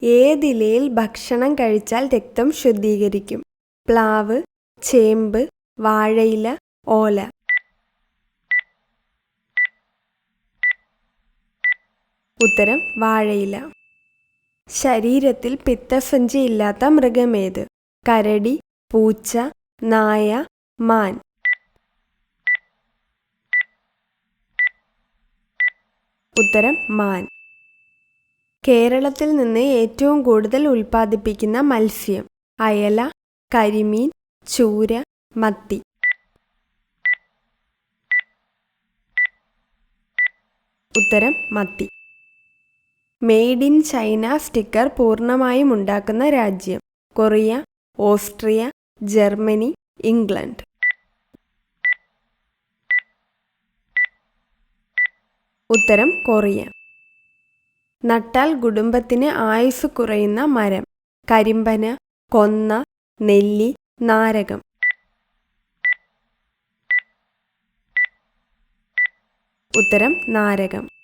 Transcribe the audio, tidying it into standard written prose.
ഏതിലയിൽ ഭക്ഷണം കഴിച്ചാൽ രക്തം ശുദ്ധീകരിക്കും? പ്ലാവ്, ചേമ്പ്, വാഴയില, ഓല. ഉത്തരം വാഴയില. ശരീരത്തിൽ പിത്തസഞ്ചി ഇല്ലാത്ത മൃഗമേത്? കരടി, പൂച്ച, നായ, മാൻ. ഉത്തരം മാൻ. കേരളത്തിൽ നിന്ന് ഏറ്റവും കൂടുതൽ ഉൽപ്പാദിപ്പിക്കുന്ന മത്സ്യം? അയല, കരിമീൻ, ചൂര, മത്തി. ഉത്തരം മത്തി. മെയ്ഡ് ഇൻ ചൈന സ്റ്റിക്കർ പൂർണ്ണമായും ഉണ്ടാക്കുന്ന രാജ്യം? Korea, Austria, Germany, England. ഉത്തരം കൊറിയ. നട്ടാൽ കുടുംബത്തിന് ആയുസ് കുറയുന്ന മരം? കരിമ്പന, കൊന്ന, നെല്ലി, നാരകം. ഉത്തരം നാരകം.